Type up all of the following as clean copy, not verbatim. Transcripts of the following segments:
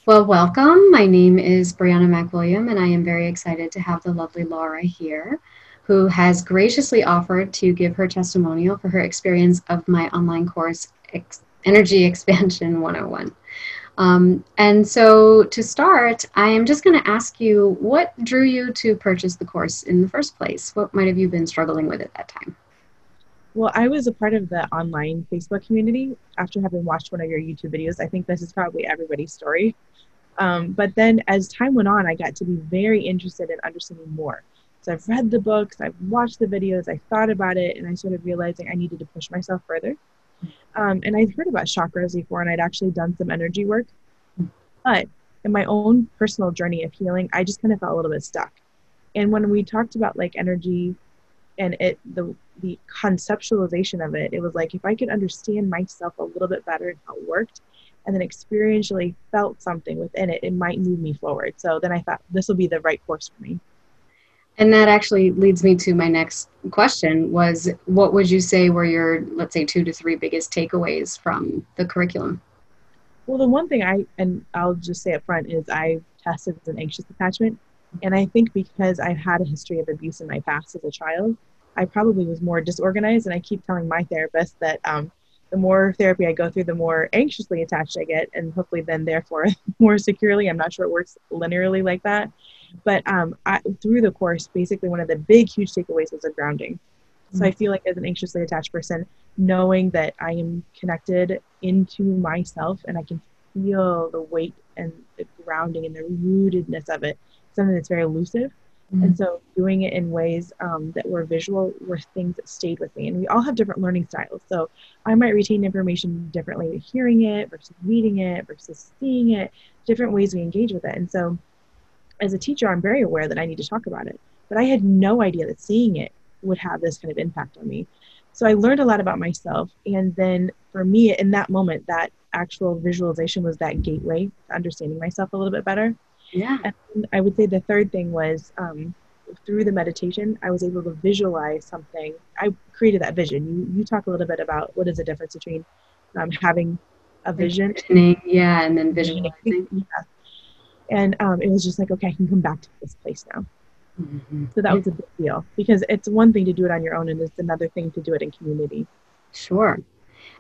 Well, welcome. My name is Brianna McWilliam, and I am very excited to have the lovely Laura here, who has graciously offered to give her testimonial for her experience of my online course, Energy Expansion 101. And so to start, I am just going to ask you, what drew you to purchase the course in the first place? What might have you been struggling with at that time? Well, I was a part of the online Facebook community after having watched one of your YouTube videos. I think this is probably everybody's story. But then as time went on, I got to be very interested in understanding more. So I've read the books, I've watched the videos, I thought about it, and I started realizing I needed to push myself further. And I'd heard about chakras before, and I'd actually done some energy work. But in my own personal journey of healing, I just kind of felt a little bit stuck. And when we talked about like energy and the conceptualization of it, it was like if I could understand myself a little bit better and how it worked, and then experientially felt something within it, it might move me forward. So then I thought this will be the right course for me. And that actually leads me to my next question was, what would you say were your, let's say, 2 to 3 biggest takeaways from the curriculum? Well, the one thing and I'll just say up front, is I tested as an anxious attachment. And I think because I've had a history of abuse in my past as a child, I probably was more disorganized. And I keep telling my therapist that the more therapy I go through, the more anxiously attached I get, and hopefully then therefore more securely. I'm not sure it works linearly like that. But through the course, basically one of the big, huge takeaways was a grounding. So I feel like as an anxiously attached person, knowing that I am connected into myself and I can feel the weight and the grounding and the rootedness of it, something that's very elusive. And so doing it in ways that were visual were things that stayed with me. And we all have different learning styles. So I might retain information differently, hearing it versus reading it versus seeing it, different ways we engage with it. And so as a teacher, I'm very aware that I need to talk about it. But I had no idea that seeing it would have this kind of impact on me. So I learned a lot about myself. And then for me, in that moment, that actual visualization was that gateway to understanding myself a little bit better. Yeah. And I would say the third thing was through the meditation, I was able to visualize something. I created that vision. You talk a little bit about what is the difference between having a Like vision envisioning, yeah, and then and visualizing. yeah. And it was just like, okay, I can come back to this place now. So that Yeah, was a big deal because it's one thing to do it on your own, and it's another thing to do it in community. sure.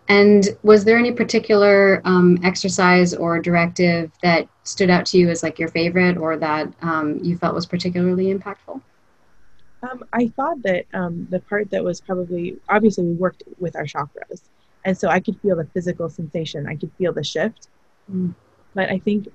And was there any particular exercise or directive that stood out to you as like your favorite or that you felt was particularly impactful? I thought that the part that was probably obviously we worked with our chakras, and so I could feel the physical sensation. I could feel the shift. Mm. But I think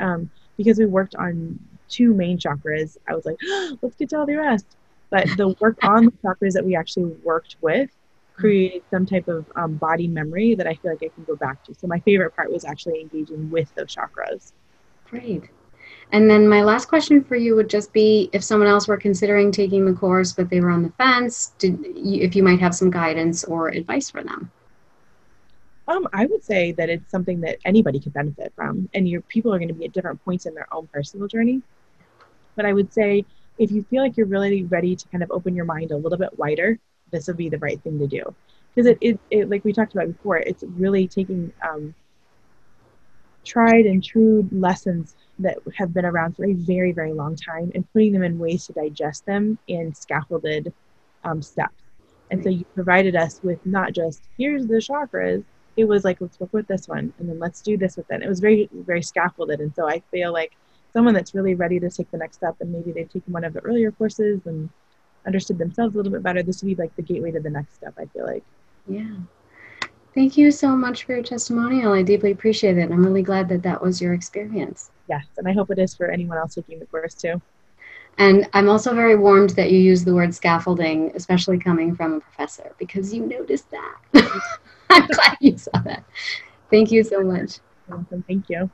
because we worked on two main chakras, I was like, let's get to all the rest. But the work on the chakras that we actually worked with created some type of body memory that I feel like I can go back to. So my favorite part was actually engaging with those chakras. Great. And then my last question for you would just be if someone else were considering taking the course, but they were on the fence, if you might have some guidance or advice for them. I would say that it's something that anybody could benefit from, and your people are going to be at different points in their own personal journey. But I would say if you feel like you're really ready to kind of open your mind a little bit wider, this would be the right thing to do. Because it like we talked about before, it's really taking tried and true lessons that have been around for a very, very long time and putting them in ways to digest them in scaffolded steps. And so you provided us with not just here's the chakras, it was like, let's work with this one and then let's do this with it. It was very, very scaffolded. And so I feel like someone that's really ready to take the next step and maybe they've taken one of the earlier courses and understood themselves a little bit better, this would be like the gateway to the next step, I feel like. Yeah. Thank you so much for your testimonial. I deeply appreciate it. I'm really glad that that was your experience. Yes. And I hope it is for anyone else taking the course too. And I'm also very warmed that you use the word scaffolding, especially coming from a professor, because you noticed that. I'm glad you saw that. Thank you so much. Awesome. Thank you.